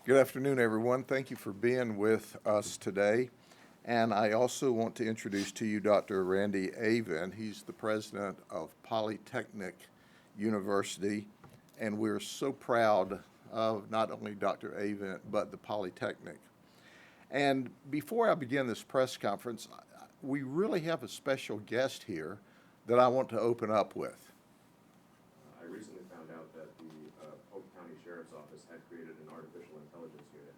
Good afternoon, everyone. Thank you for being with us today. And I also want to introduce to you Dr. Randy Avent. He's the president of Polytechnic University, and we're so proud of not only Dr. Avent, but the Polytechnic. And before I begin this press conference, we really have a special guest here that I want to open up with. I recently found out that the Polk County Sheriff's Office had created an artificial intelligence unit.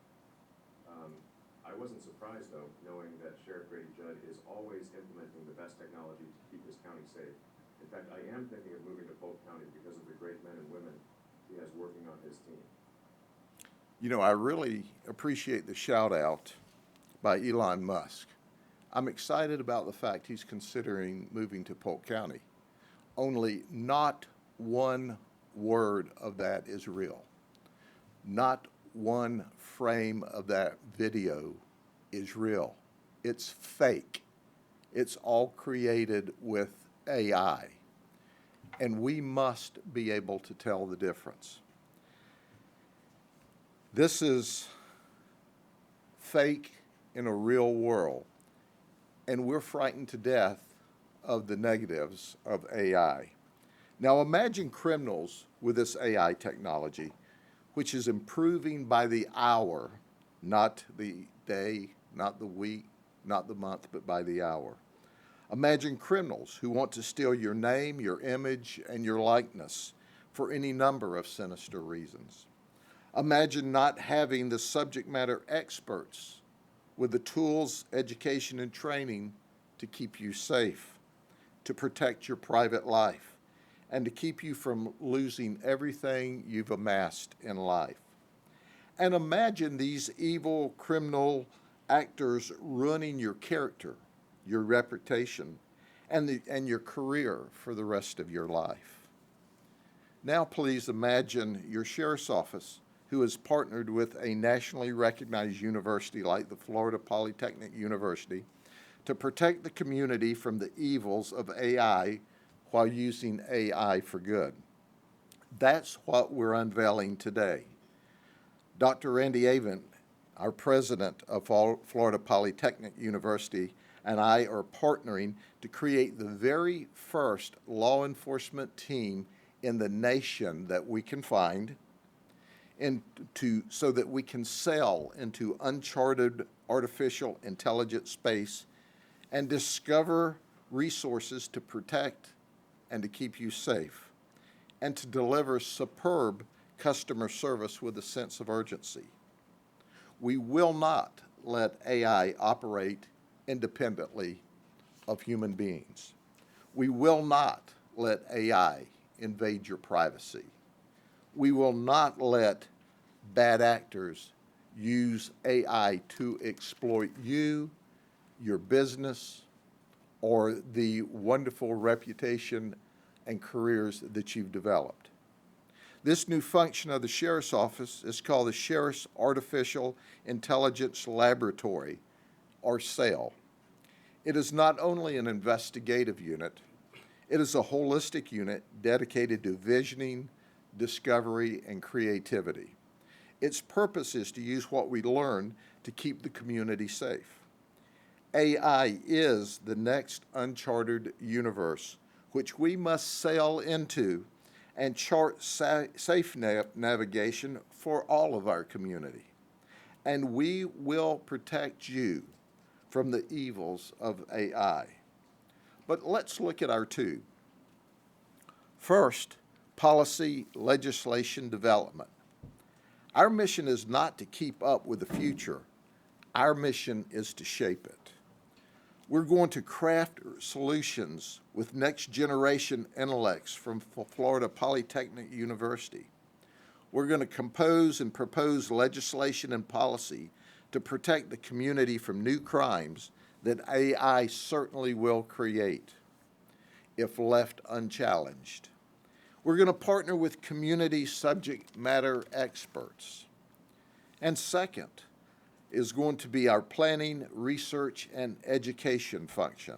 I wasn't surprised, though, knowing that Sheriff Grady+Judd is always implementing the best technology to keep his county safe. In fact, I am thinking of moving to Polk County because of the great men and women he has working on his team. You know, I really appreciate the shout out by Elon Musk. I'm excited about the fact he's considering moving to Polk County. Only not one word of that is real. Not one frame of that video is real. It's fake. It's all created with AI. And we must be able to tell the difference. This is fake in a real world. And we're frightened to death of the negatives of AI. Now imagine criminals with this AI technology, which is improving by the hour, not the day, not the week, not the month, but by the hour. Imagine criminals who want to steal your name, your image, and your likeness for any number of sinister reasons. Imagine not having the subject matter experts with the tools, education, and training to keep you safe, to protect your private life, and to keep you from losing everything you've amassed in life. And imagine these evil criminal actors ruining your character, your reputation, and your career for the rest of your life. Now please imagine your sheriff's office, who has partnered with a nationally recognized university like the Florida Polytechnic University to protect the community from the evils of AI while using AI for good. That's what we're unveiling today. Dr. Randy Avent, our president of Florida Polytechnic University, and I are partnering to create the very first law enforcement team in the nation that we can find so that we can sail into uncharted artificial intelligence space and discover resources to protect and to keep you safe, and to deliver superb customer service with a sense of urgency. We will not let AI operate independently of human beings. We will not let AI invade your privacy. We will not let bad actors use AI to exploit you, your business, or the wonderful reputation and careers that you've developed. This new function of the Sheriff's Office is called the Sheriff's Artificial Intelligence Laboratory, or SAIL. It is not only an investigative unit, it is a holistic unit dedicated to visioning, discovery, and creativity. Its purpose is to use what we learn to keep the community safe. AI is the next uncharted universe, which we must sail into and chart safe navigation for all of our community. And we will protect you from the evils of AI. But let's look at our two. First, policy legislation development. Our mission is not to keep up with the future. Our mission is to shape it. We're going to craft solutions with next generation intellects from Florida Polytechnic University. We're going to compose and propose legislation and policy to protect the community from new crimes that AI certainly will create if left unchallenged. We're going to partner with community subject matter experts. And second is going to be our planning, research, and education function.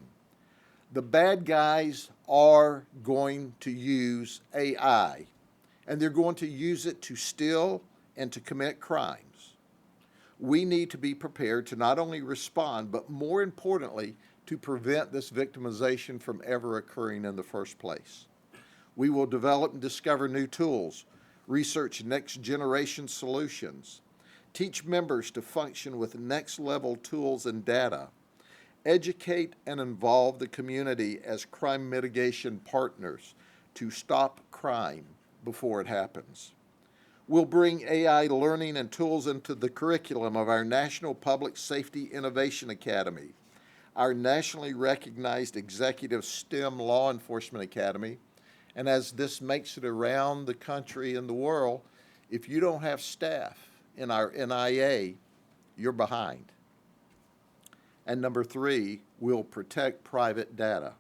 The bad guys are going to use AI, and they're going to use it to steal and to commit crimes. We need to be prepared to not only respond, but more importantly, to prevent this victimization from ever occurring in the first place. We will develop and discover new tools, research next generation solutions, teach members to function with next level tools and data, educate and involve the community as crime mitigation partners to stop crime before it happens. We'll bring AI learning and tools into the curriculum of our National Public Safety Innovation Academy, our nationally recognized executive STEM law enforcement academy, and as this makes it around the country and the world, if you don't have staff in our NIA, you're behind. And number 3, we'll protect private data.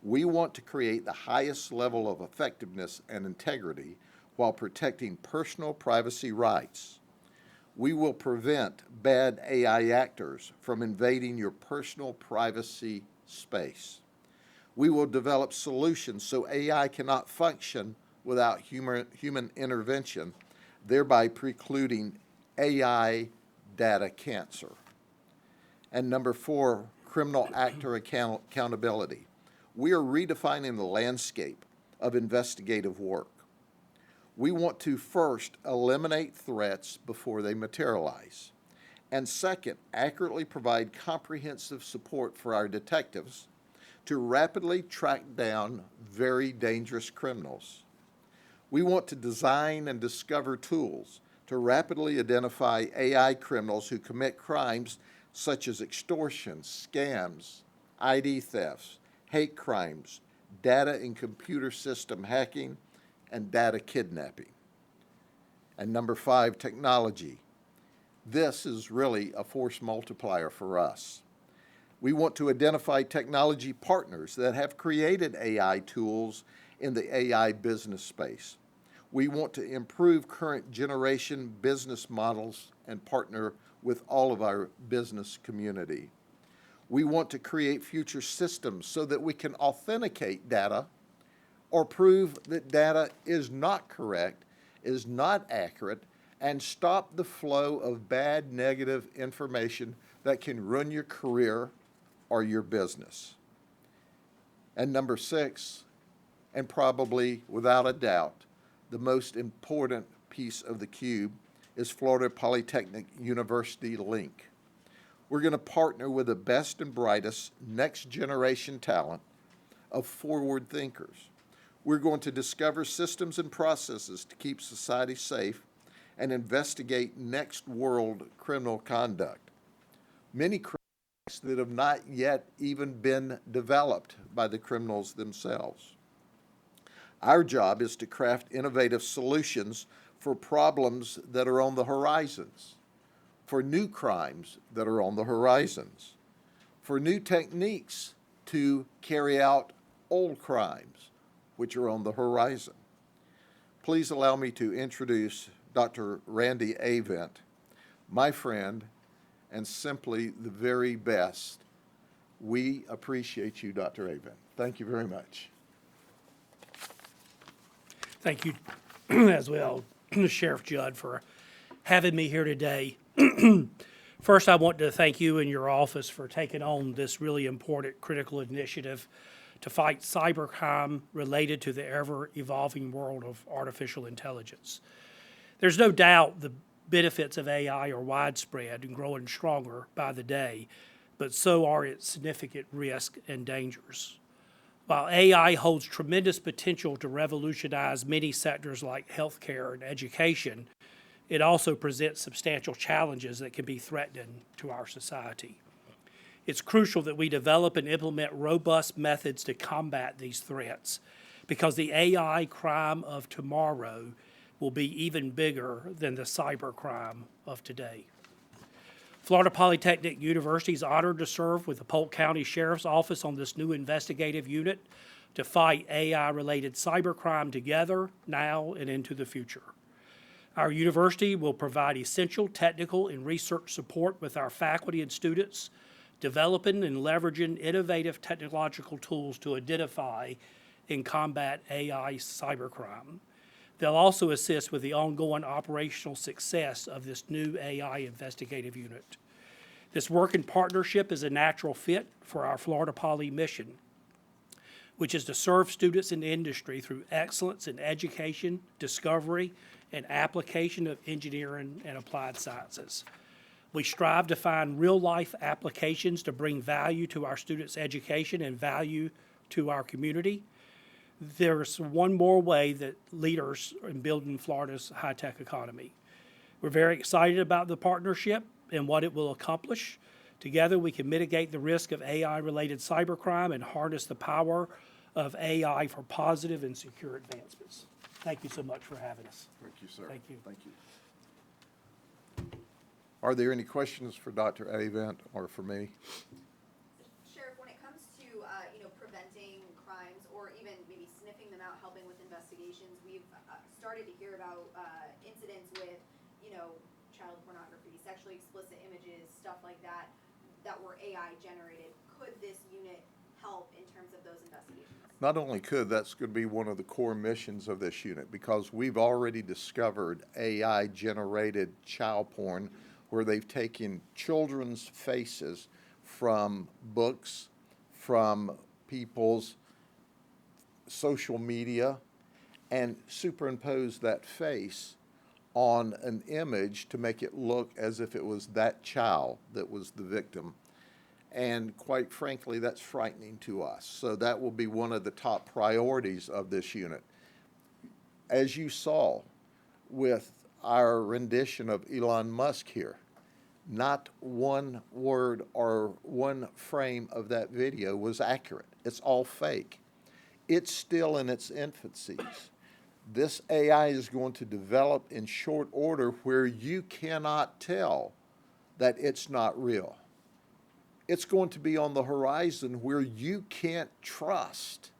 We want to create the highest level of effectiveness and integrity while protecting personal privacy rights. We will prevent bad AI actors from invading your personal privacy space. We will develop solutions so AI cannot function without human intervention, thereby precluding AI data cancer. And number 4, criminal actor accountability. We are redefining the landscape of investigative work. We want to first eliminate threats before they materialize, and second, accurately provide comprehensive support for our detectives to rapidly track down very dangerous criminals. We want to design and discover tools to rapidly identify AI criminals who commit crimes such as extortion, scams, ID thefts, hate crimes, data and computer system hacking, and data kidnapping. And number 5, technology. This is really a force multiplier for us. We want to identify technology partners that have created AI tools in the AI business space. We want to improve current generation business models and partner with all of our business community. We want to create future systems so that we can authenticate data or prove that data is not correct, is not accurate, and stop the flow of bad, negative information that can ruin your career or your business. And number 6, and probably without a doubt, the most important piece of the cube is Florida Polytechnic University Link. We're going to partner with the best and brightest next generation talent of forward thinkers. We're going to discover systems and processes to keep society safe and investigate next world criminal conduct. Many crimes that have not yet even been developed by the criminals themselves. Our job is to craft innovative solutions for problems that are on the horizons, for new crimes that are on the horizons, for new techniques to carry out old crimes which are on the horizon. Please allow me to introduce Dr. Randy Avent, my friend, and simply the very best. We appreciate you, Dr. Avent. Thank you very much. Thank you as well, Sheriff Judd, for having me here today. First, I want to thank you and your office for taking on this really important, critical initiative to fight cybercrime related to the ever-evolving world of artificial intelligence. There's no doubt the benefits of AI are widespread and growing stronger by the day, but so are its significant risks and dangers. While AI holds tremendous potential to revolutionize many sectors like healthcare and education, it also presents substantial challenges that can be threatening to our society. It's crucial that we develop and implement robust methods to combat these threats, because the AI crime of tomorrow will be even bigger than the cyber crime of today. Florida Polytechnic University is honored to serve with the Polk County Sheriff's Office on this new investigative unit to fight AI-related cybercrime together, now and into the future. Our university will provide essential technical and research support with our faculty and students, developing and leveraging innovative technological tools to identify and combat AI cybercrime. They'll also assist with the ongoing operational success of this new AI investigative unit. This working partnership is a natural fit for our Florida Poly mission, which is to serve students in the industry through excellence in education, discovery, and application of engineering and applied sciences. We strive to find real-life applications to bring value to our students' education and value to our community. There's one more way that leaders in building Florida's high-tech economy. We're very excited about the partnership and what it will accomplish. Together, we can mitigate the risk of AI-related cybercrime and harness the power of AI for positive and secure advancements. Thank you so much for having us. Thank you, sir. Thank you. Thank you. Are there any questions for Dr. Avent or for me? Sheriff, when it comes to, preventing crimes or even maybe sniffing them out, helping with investigations, we've started to hear about incidents with, child pornography, sexually explicit images, stuff like that, that were AI generated. Could this unit help in terms of those investigations? Not only could, that's going to be one of the core missions of this unit, because we've already discovered AI-generated child porn where they've taken children's faces from books, from people's social media, and superimposed that face on an image to make it look as if it was that child that was the victim. And quite frankly, that's frightening to us. So that will be one of the top priorities of this unit. As you saw with our rendition of Elon Musk here, not one word or one frame of that video was accurate. It's all fake. It's still in its infancies. This AI is going to develop in short order where you cannot tell that it's not real. It's going to be on the horizon where you can't trust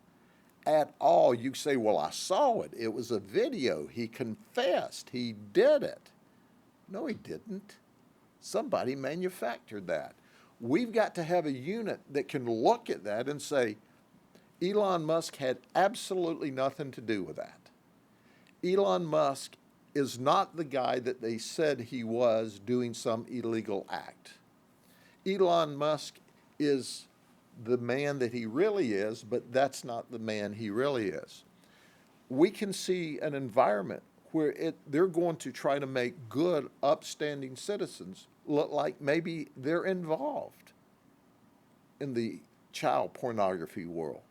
at all. You say, well, I saw it. It was a video. He confessed. He did it. No, he didn't. Somebody manufactured that. We've got to have a unit that can look at that and say, Elon Musk had absolutely nothing to do with that. Elon Musk is not the guy that they said he was doing some illegal act. Elon Musk is the man that he really is, but that's not the man he really is. We can see an environment where they're going to try to make good, upstanding citizens look like maybe they're involved in the child pornography world.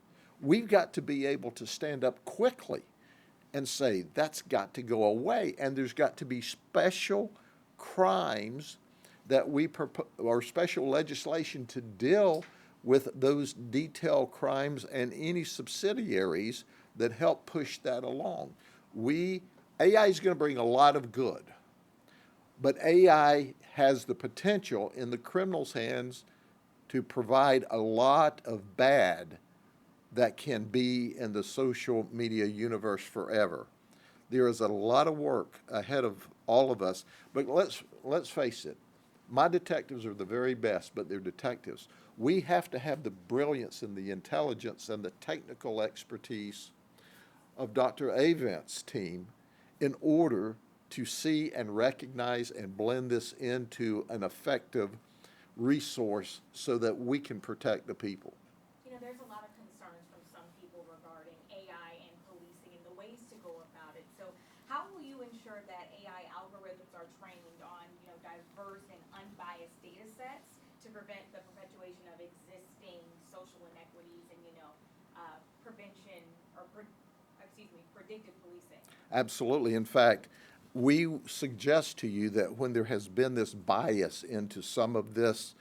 We've got to be able to stand up quickly and say, that's got to go away, and there's got to be special crimes that or special legislation to deal with those detailed crimes and any subsidiaries that help push that along. AI is going to bring a lot of good, but AI has the potential in the criminals' hands to provide a lot of bad that can be in the social media universe forever. There is a lot of work ahead of all of us, but let's face it. My detectives are the very best, but they're detectives. We have to have the brilliance and the intelligence and the technical expertise of Dr. Avent's team in order to see and recognize and blend this into an effective resource so that we can protect the people. There's a lot of concerns from some people regarding AI and policing and the ways to go about it. So how will you ensure that AI algorithms are trained on, diverse and unbiased data sets to prevent the perpetuation of existing social inequities and, prevention or, predictive policing? Absolutely. In fact, we suggest to you that when there has been this bias into some of this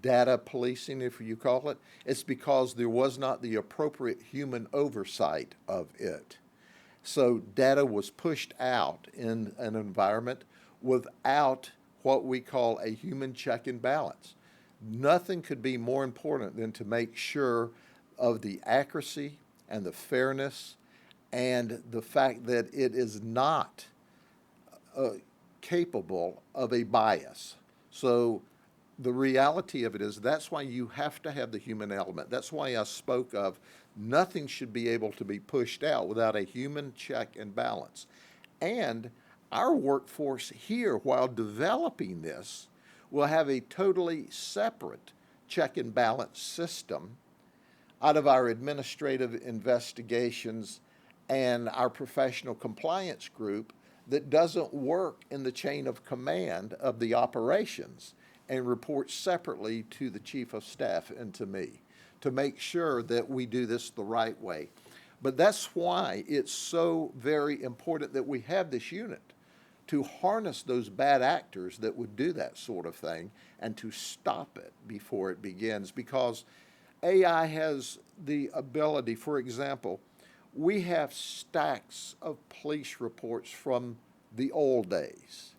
data policing, if you call it, it's because there was not the appropriate human oversight of it. So data was pushed out in an environment without what we call a human check and balance. Nothing could be more important than to make sure of the accuracy and the fairness and the fact that it is not capable of a bias. So the reality of it is that's why you have to have the human element. That's why I spoke of nothing should be able to be pushed out without a human check and balance. And our workforce here, while developing this, will have a totally separate check and balance system out of our administrative investigations and our professional compliance group that doesn't work in the chain of command of the operations and reports separately to the chief of staff and to me to make sure that we do this the right way. But that's why it's so very important that we have this unit to harness those bad actors that would do that sort of thing and to stop it before it begins, because AI has the ability, for example, we have stacks of police reports from the old days.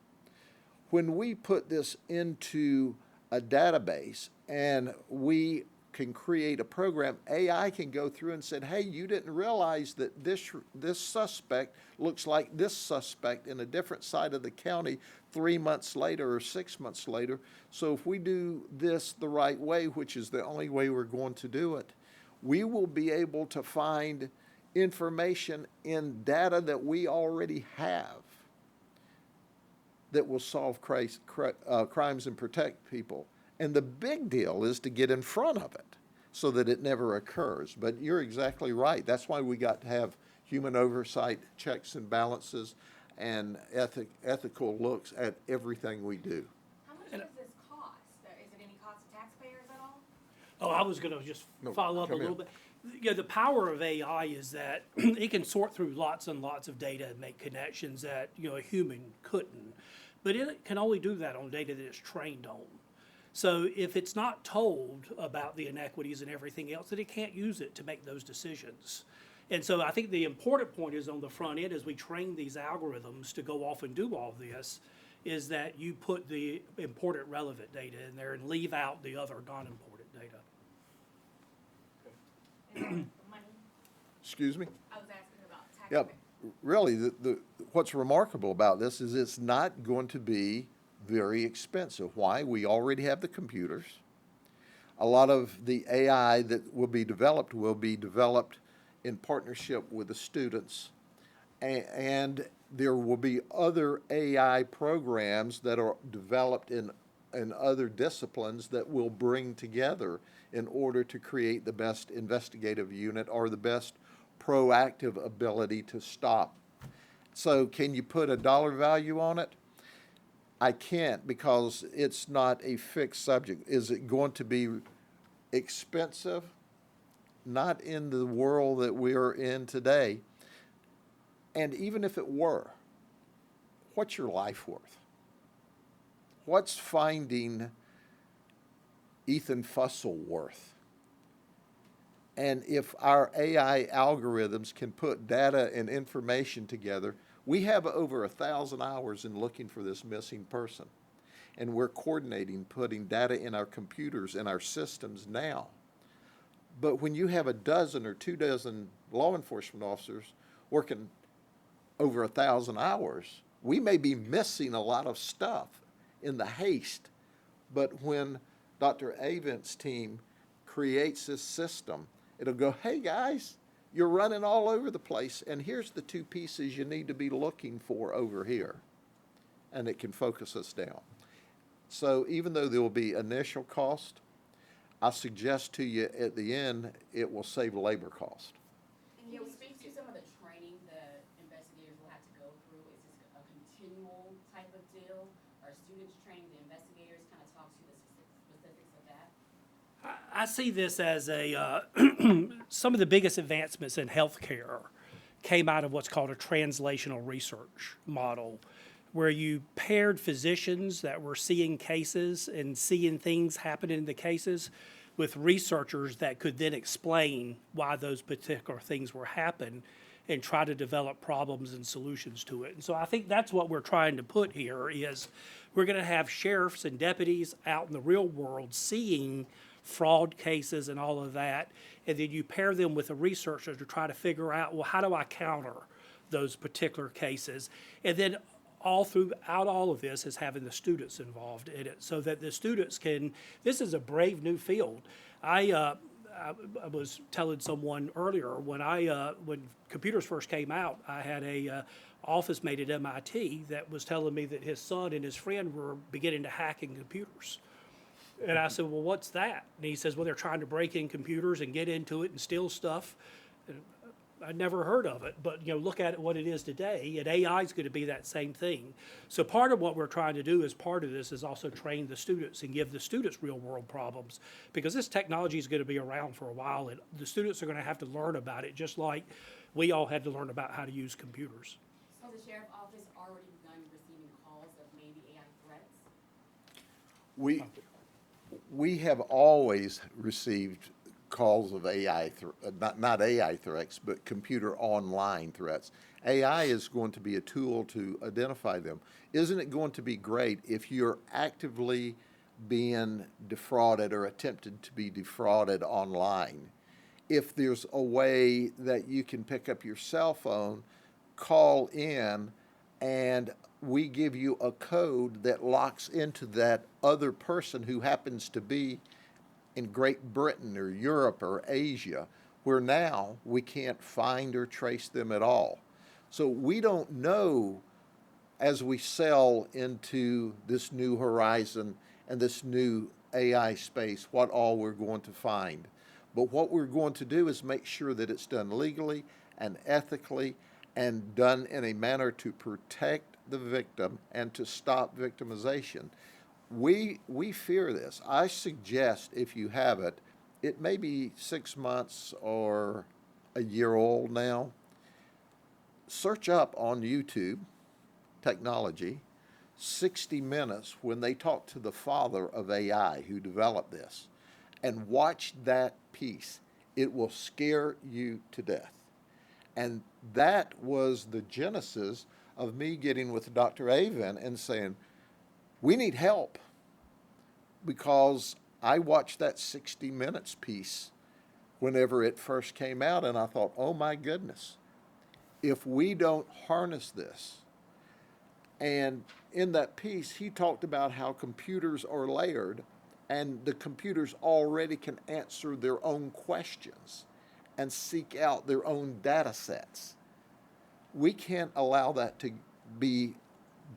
When we put this into a database and we can create a program, AI can go through and say, hey, you didn't realize that this suspect looks like this suspect in a different side of the county 3 months later or 6 months later. So if we do this the right way, which is the only way we're going to do it, we will be able to find information in data that we already have that will solve crimes and protect people. And the big deal is to get in front of it so that it never occurs. But you're exactly right. That's why we got to have human oversight, checks and balances, and ethical looks at everything we do. How much does this cost? Is it any cost to taxpayers at all? Oh, I was going to just No, follow up a come little in. bit. Yeah, the power of AI is that it can sort through lots and lots of data and make connections that, a human couldn't. But it can only do that on data that it's trained on. So if it's not told about the inequities and everything else, then it can't use it to make those decisions. And so I think the important point is on the front end, as we train these algorithms to go off and do all this, is that you put the important relevant data in there and leave out the other non-important data. Is that the money? Excuse me? I was asking about Yep. taxpayers. Really, what's remarkable about this is it's not going to be very expensive. Why? We already have the computers. A lot of the AI that will be developed in partnership with the students. And there will be other AI programs that are developed in other disciplines that will bring together in order to create the best investigative unit or the best proactive ability to stop. So can you put a dollar value on it? I can't, because it's not a fixed subject. Is it going to be expensive? Not in the world that we're in today. And even if it were, what's your life worth? What's finding Ethan Fussell worth? And if our AI algorithms can put data and information together, we have over 1,000 hours in looking for this missing person. And we're coordinating, putting data in our computers and our systems now. But when you have a dozen or 2 dozen law enforcement officers working over 1,000 hours, we may be missing a lot of stuff in the haste. But when Dr. Avent's team creates this system, it'll go, hey guys, you're running all over the place, and here's the 2 pieces you need to be looking for over here. And it can focus us down. So even though there will be initial cost, I suggest to you at the end, it will save labor cost. Can you speak to some of the training that investigators will have to go through? Is this a continual type of deal? Are students trained, the investigators kind of talk to the specifics of that? I see this as some of the biggest advancements in healthcare came out of what's called a translational research model, where you paired physicians that were seeing cases and seeing things happening in the cases with researchers that could then explain why those particular things were happening and try to develop problems and solutions to it. And so I think that's what we're trying to put here is we're going to have sheriffs and deputies out in the real world seeing fraud cases and all of that, and then you pair them with a researcher to try to figure out, well, how do I counter those particular cases? And then all throughout all of this is having the students involved in it so that the students can, this is a brave new field. I was telling someone earlier, when computers first came out, I had a office mate at MIT that was telling me that his son and his friend were beginning to hack in computers. And I said, well, what's that? And he says, well, they're trying to break in computers and get into it and steal stuff. And I'd never heard of it, but look at it what it is today, and AI is going to be that same thing. So part of what we're trying to do as part of this is also train the students and give the students real world problems, because this technology is going to be around for a while, and the students are going to have to learn about it, just like we all had to learn about how to use computers. So has the sheriff's office already begun receiving calls of maybe AI threats? We have always received calls of AI, not AI threats, but computer online threats. AI is going to be a tool to identify them. Isn't it going to be great if you're actively being defrauded or attempted to be defrauded online? If there's a way that you can pick up your cell phone, call in, and we give you a code that locks into that other person who happens to be in Great Britain or Europe or Asia, where now we can't find or trace them at all. So we don't know, as we sell into this new horizon and this new AI space, what all we're going to find. But what we're going to do is make sure that it's done legally and ethically and done in a manner to protect the victim and to stop victimization. We fear this. I suggest, if you have it, it may be 6 months or a year old now. Search up on YouTube, technology, 60 Minutes, when they talk to the father of AI who developed this, and watch that piece. It will scare you to death. And that was the genesis of me getting with Dr. Avent and saying, we need help, because I watched that 60 Minutes piece whenever it first came out, and I thought, oh my goodness, if we don't harness this. And in that piece, he talked about how computers are layered, and the computers already can answer their own questions and seek out their own data sets. We can't allow that to be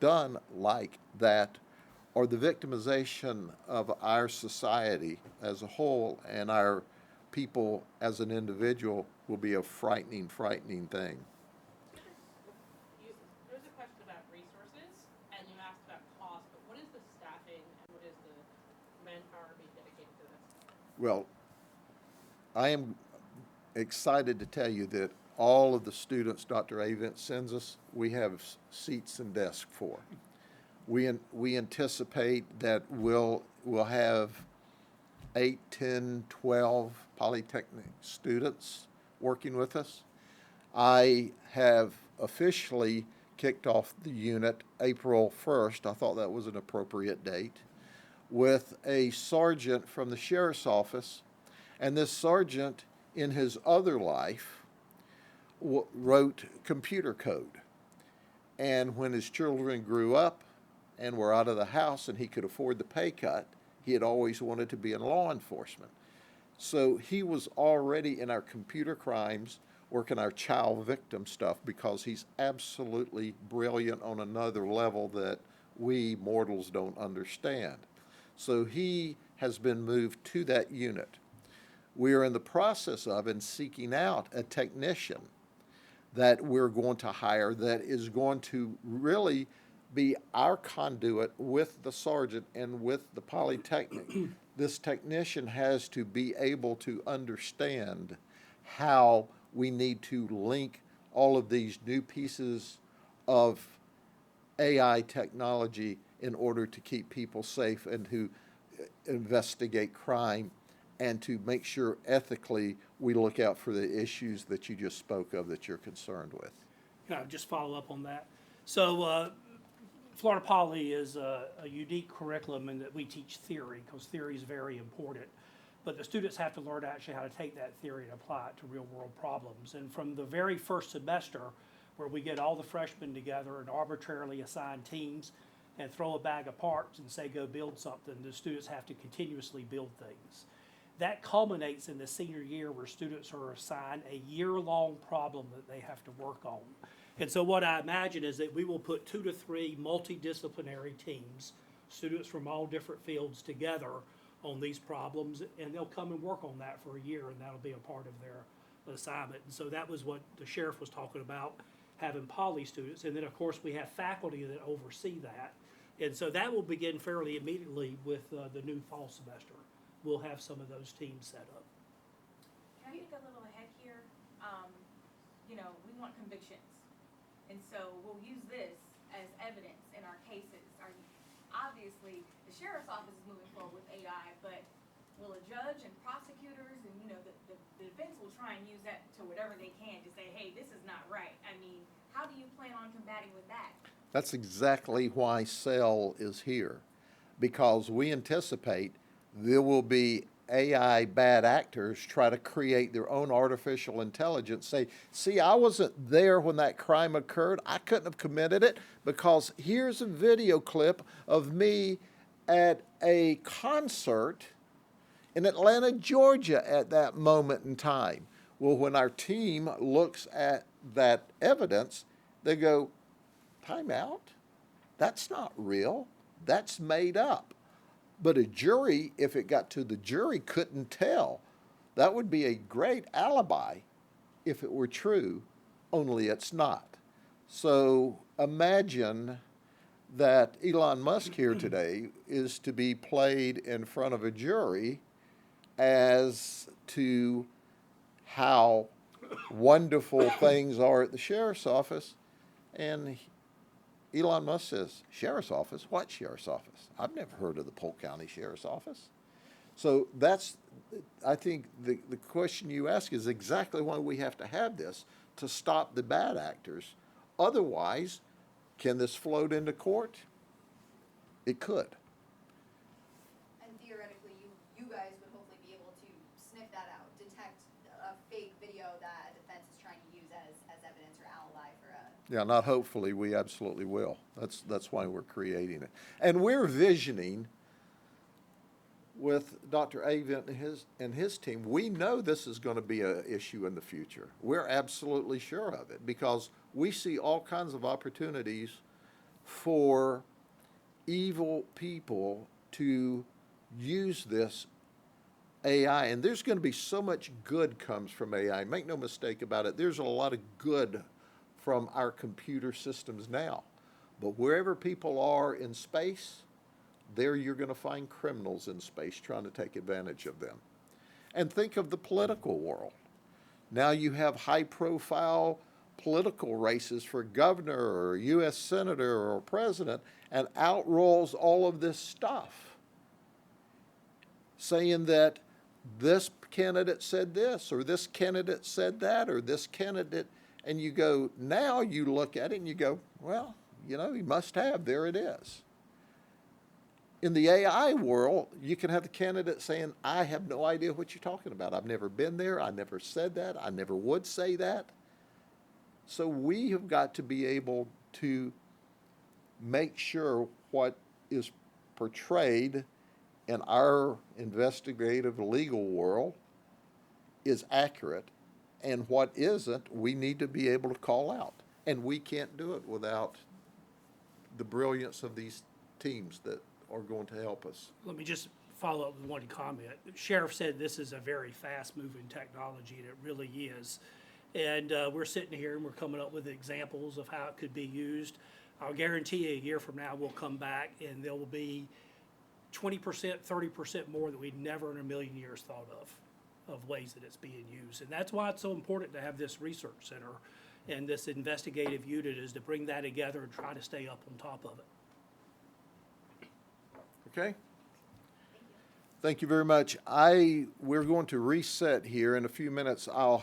done like that, or the victimization of our society as a whole and our people as an individual will be a frightening, frightening thing. There's a question about resources, and you asked about cost, but what is the staffing and what is the manpower being dedicated to this? Well, I am excited to tell you that all of the students Dr. Avent sends us, we have seats and desks for. We anticipate that we'll have 8, 10, 12 Polytechnic students working with us. I have officially kicked off the unit April 1st. I thought that was an appropriate date, with a sergeant from the sheriff's office. And this sergeant, in his other life, wrote computer code. And when his children grew up and were out of the house and he could afford the pay cut, he had always wanted to be in law enforcement. So he was already in our computer crimes, working our child victim stuff, because he's absolutely brilliant on another level that we mortals don't understand. So he has been moved to that unit. We are in the process of and seeking out a technician that we're going to hire that is going to really be our conduit with the sergeant and with the Polytechnic. This technician has to be able to understand how we need to link all of these new pieces of AI technology in order to keep people safe and to investigate crime and to make sure ethically we look out for the issues that you just spoke of that you're concerned with. Can I just follow up on that? So Florida Poly is a unique curriculum in that we teach theory, because theory is very important. But the students have to learn actually how to take that theory and apply it to real world problems. And from the very first semester, where we get all the freshmen together and arbitrarily assign teams and throw a bag of parts and say, go build something. The students have to continuously build things. That culminates in the senior year where students are assigned a year-long problem that they have to work on. And so what I imagine is that we will put 2 to 3 multidisciplinary teams, students from all different fields together on these problems, and they'll come and work on that for a year, and that'll be a part of their assignment. And so that was what the sheriff was talking about, having poly students. And then, of course, we have faculty that oversee that. And so that will begin fairly immediately with the new fall semester. We'll have some of those teams set up. Can I think a little ahead here? We want convictions. And so we'll use this as evidence in our cases. Obviously, the sheriff's office is moving forward with AI, but will a judge and prosecutors and, the defense will try and use that to whatever they can to say, hey, this is not right. I mean, how do you plan on combating with that? That's exactly why SEL is here, because we anticipate there will be AI bad actors try to create their own artificial intelligence, say, see, I wasn't there when that crime occurred. I couldn't have committed it because here's a video clip of me at a concert in Atlanta, Georgia at that moment in time. Well, when our team looks at that evidence, they go, time out? That's not real. That's made up. But a jury, if it got to the jury, couldn't tell. That would be a great alibi if it were true, only it's not. So imagine that Elon Musk here today is to be played in front of a jury as to how wonderful things are at the sheriff's office. And Elon Musk says, sheriff's office? What sheriff's office? I've never heard of the Polk County Sheriff's Office. So I think the question you ask is exactly why we have to have this, to stop the bad actors. Otherwise, can this float into court? It could. And theoretically, you guys would hopefully be able to sniff that out, detect a fake video that a defense is trying to use as evidence or alibi for a. Yeah, not hopefully, we absolutely will. That's why we're creating it. And we're visioning with Dr. Avent and his team, we know this is going to be an issue in the future. We're absolutely sure of it because we see all kinds of opportunities for evil people to use this AI. And there's going to be so much good comes from AI. Make no mistake about it. There's a lot of good from our computer systems now. But wherever people are in space, there you're going to find criminals in space trying to take advantage of them. And think of the political world. Now you have high-profile political races for governor or U.S. senator or president, and out rolls all of this stuff, saying that this candidate said this, or this candidate said that, or this candidate, and you go, now you look at it and you go, well, he must have, there it is. In the AI world, you can have the candidate saying, I have no idea what you're talking about. I've never been there. I never said that. I never would say that. So we have got to be able to make sure what is portrayed in our investigative legal world is accurate, and what isn't, we need to be able to call out. And we can't do it without the brilliance of these teams that are going to help us. Let me just follow up with one comment. The sheriff said this is a very fast-moving technology, and it really is. And we're sitting here and we're coming up with examples of how it could be used. I'll guarantee you a year from now we'll come back and there will be 20%, 30% more that we'd never in a million years thought of ways that it's being used. And that's why it's so important to have this research center and this investigative unit, is to bring that together and try to stay up on top of it. Okay? Thank you very much. We're going to reset here in a few minutes. I'll